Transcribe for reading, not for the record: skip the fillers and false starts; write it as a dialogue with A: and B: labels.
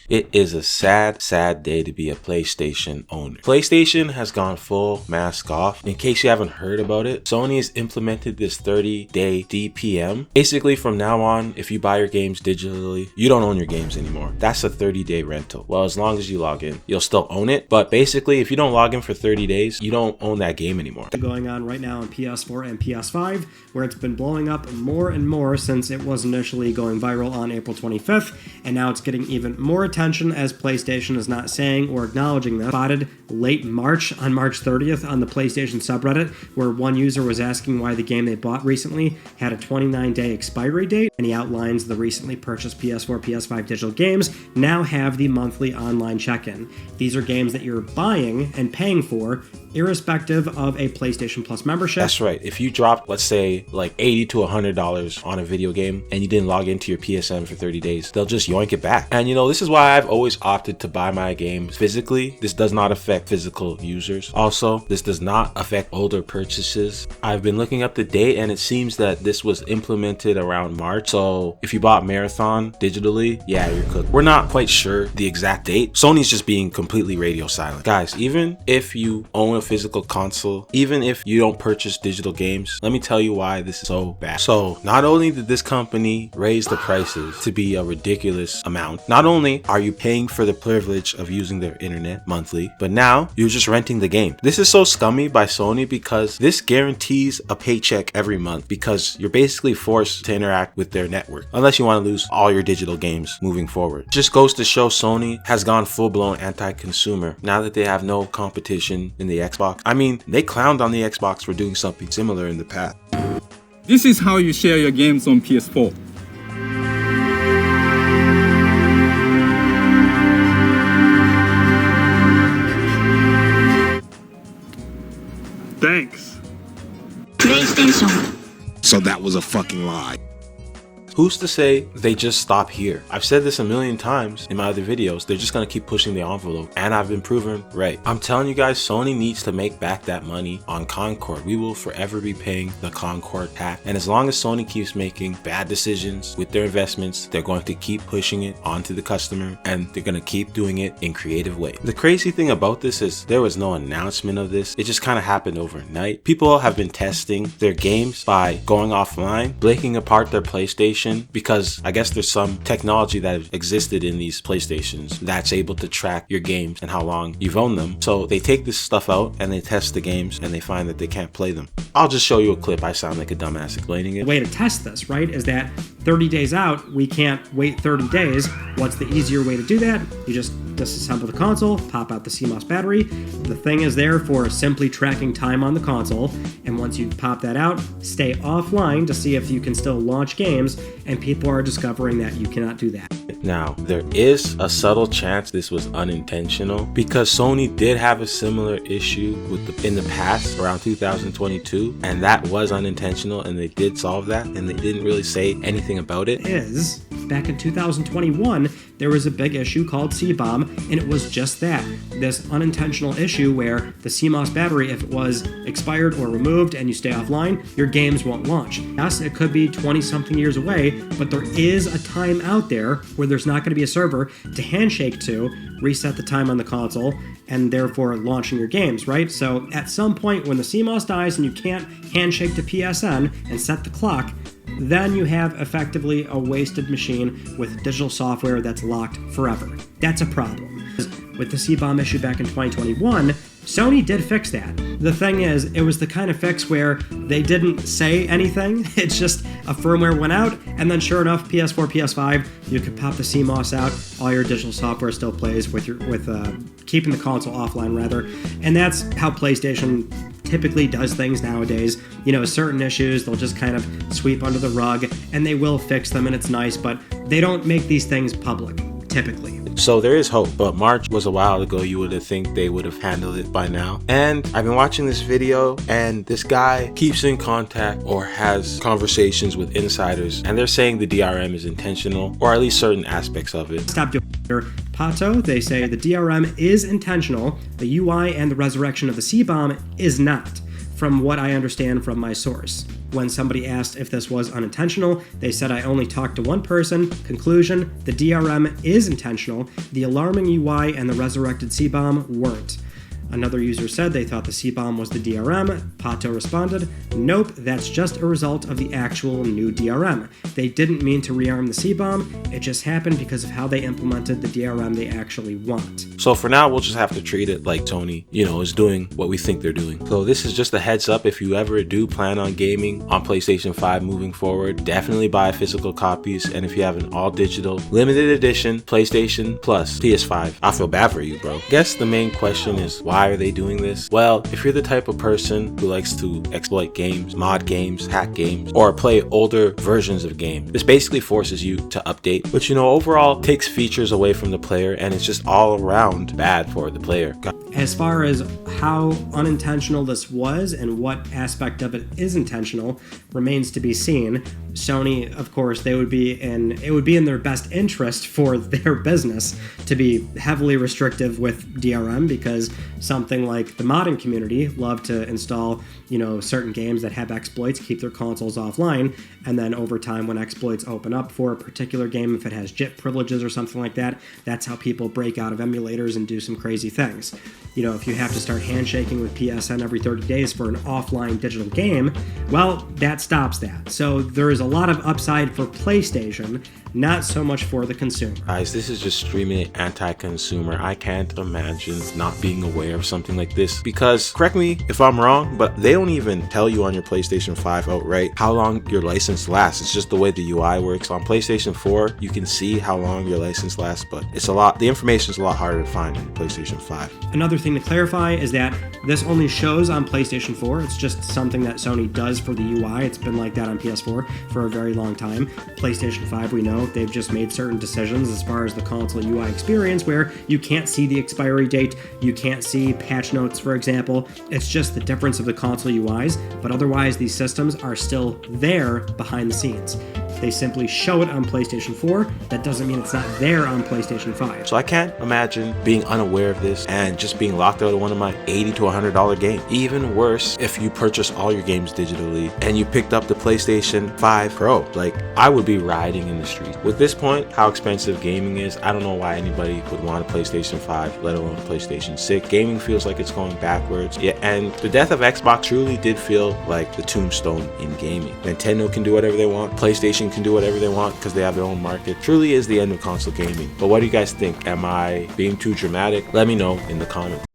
A: It is a sad, sad day to be a PlayStation owner. PlayStation has gone full mask off. In case you haven't heard about it, Sony has implemented this 30-day DPM. Basically, from now on, if you buy your games digitally, you don't own your games anymore. That's a 30-day rental. Well, as long as you log in, you'll still own it. But basically, if you don't log in for 30 days, you don't own that game anymore.
B: Going on right now on PS4 and PS5, where it's been blowing up more and more since it was initially going viral on April 25th, and now it's getting even more attention as PlayStation is not saying or acknowledging this. Spotted late March on March 30th on the PlayStation subreddit, where one user was asking why the game they bought recently had a 29-day expiry date, and he outlines the recently purchased PS4, PS5 digital games now have the monthly online check-in. These are games that you're buying and paying for, irrespective of a PlayStation Plus membership.
A: That's right. If you dropped, let's say, like $80 to $100 on a video game and you didn't log into your PSN for 30 days, they'll just yoink it back. And you know, this is why I've always opted to buy my games physically. This does not affect physical users. Also, this does not affect older purchases. I've been looking up the date and it seems that this was implemented around March. So if you bought Marathon digitally, yeah, you're cooked. We're not quite sure the exact date. Sony's just being completely radio silent. Guys, even if you own a physical console, even if you don't purchase digital games, let me tell you why this is so bad. So not only did this company raise the prices to be a ridiculous amount, not only are you paying for the privilege of using their internet monthly, but now you're just renting the game. This is so scummy by Sony because this guarantees a paycheck every month, because you're basically forced to interact with their network unless you want to lose all your digital games moving forward. Just goes to show Sony has gone full-blown anti-consumer now that they have no competition in the Xbox. I mean, they clowned on the Xbox for doing something similar in the past.
C: This is how you share your games on PS4. Thanks.
D: PlayStation.
E: So that was a fucking lie.
A: Who's to say they just stop here? I've said this a million times in my other videos. They're just gonna keep pushing the envelope, and I've been proven right. I'm telling you guys, Sony needs to make back that money on Concord. We will forever be paying the Concord tax, and as long as Sony keeps making bad decisions with their investments, they're going to keep pushing it onto the customer, and they're gonna keep doing it in creative ways. The crazy thing about this is there was no announcement of this. It just kind of happened overnight. People have been testing their games by going offline, breaking apart their PlayStation, because I guess there's some technology that existed in these PlayStations that's able to track your games and how long you've owned them. So they take this stuff out and they test the games and they find that they can't play them. I'll just show you a clip. I sound like a dumbass explaining it.
B: The way to test this, right, is that 30 days out, we can't wait 30 days. What's the easier way to do that? You just disassemble the console, pop out the CMOS battery. The thing is there for simply tracking time on the console, and once you pop that out, stay offline to see if you can still launch games, and people are discovering that you cannot do that.
A: Now, there is a subtle chance this was unintentional, because Sony did have a similar issue with in the past around 2022, and that was unintentional, and they did solve that, and they didn't really say anything about it.
B: Back in 2021, there was a big issue called C-bomb, and it was just that, this unintentional issue where the CMOS battery, if it was expired or removed and you stay offline, your games won't launch. Yes, it could be 20-something years away, but there is a time out there where there's not going to be a server to handshake to, reset the time on the console, and therefore launching your games, right? So at some point when the CMOS dies and you can't handshake to PSN and set the clock, then you have effectively a wasted machine with digital software that's locked forever. That's a problem. With the C-bomb issue back in 2021, Sony did fix that. The thing is, it was the kind of fix where they didn't say anything. It's just a firmware went out, and then sure enough, PS4, PS5, you could pop the CMOS out. All your digital software still plays with keeping the console offline, rather. And that's how PlayStation typically does things nowadays. You know, certain issues they'll just kind of sweep under the rug, and they will fix them, and it's nice, but they don't make these things public, typically.
A: So there is hope, but March was a while ago. You would have think they would have handled it by now. And I've been watching this video, and this guy keeps in contact or has conversations with insiders, and they're saying the DRM is intentional, or at least certain aspects of it.
B: Stop doing Pato, they say the DRM is intentional, the UI and the resurrection of the C-bomb is not, from what I understand from my source. When somebody asked if this was unintentional, they said, I only talked to one person. Conclusion, the DRM is intentional. The alarming UI and the resurrected C-bomb weren't. Another user said they thought the C-bomb was the DRM. Pato responded, nope, that's just a result of the actual new DRM. They didn't mean to rearm the C-bomb, it just happened because of how they implemented the DRM they actually want.
A: So for now, we'll just have to treat it like Tony, is doing what we think they're doing. So this is just a heads up. If you ever do plan on gaming on PlayStation 5 moving forward, definitely buy physical copies. And if you have an all digital, limited edition PlayStation Plus PS5, I feel bad for you, bro. Guess the main question is, why are they doing this? Well, if you're the type of person who likes to exploit games, mod games, hack games, or play older versions of games, this basically forces you to update, which overall takes features away from the player, and it's just all around bad for the player.
B: As far as how unintentional this was and what aspect of it is intentional remains to be seen. Sony, of course, it would be in their best interest for their business to be heavily restrictive with DRM, because something like the modding community love to install, certain games that have exploits, keep their consoles offline, and then over time when exploits open up for a particular game, if it has JIT privileges or something like that, that's how people break out of emulators and do some crazy things. If you have to start handshaking with PSN every 30 days for an offline digital game, well, that stops that. So there is a lot of upside for PlayStation, not so much for the consumer.
A: Guys, this is just streaming anti-consumer. I can't imagine not being aware of something like this, because, correct me if I'm wrong, but they don't even tell you on your PlayStation 5 outright how long your license lasts. It's just the way the UI works. On PlayStation 4, you can see how long your license lasts, but the information is a lot harder to find in PlayStation 5.
B: Another thing to clarify is that this only shows on PlayStation 4. It's just something that Sony does for the UI. It's been like that on PS4 for a very long time. PlayStation 5, we know, they've just made certain decisions as far as the console UI experience where you can't see the expiry date, you can't see patch notes, for example. It's just the difference of the console UIs, but otherwise these systems are still there behind the scenes. They simply show it on PlayStation 4. That doesn't mean it's not there on PlayStation 5.
A: So I can't imagine being unaware of this and just being locked out of one of my $80 to $100 games. Even worse, if you purchase all your games digitally and you picked up the PlayStation 5 Pro, I would be riding in the street. With this point, how expensive gaming is, I don't know why anybody would want a PlayStation 5, let alone a PlayStation 6. Gaming feels like it's going backwards. Yeah, and the death of Xbox truly did feel like the tombstone in gaming. Nintendo can do whatever they want. PlayStation can do whatever they want because they have their own market. Truly is the end of console gaming. But what do you guys think? Am I being too dramatic? Let me know in the comments.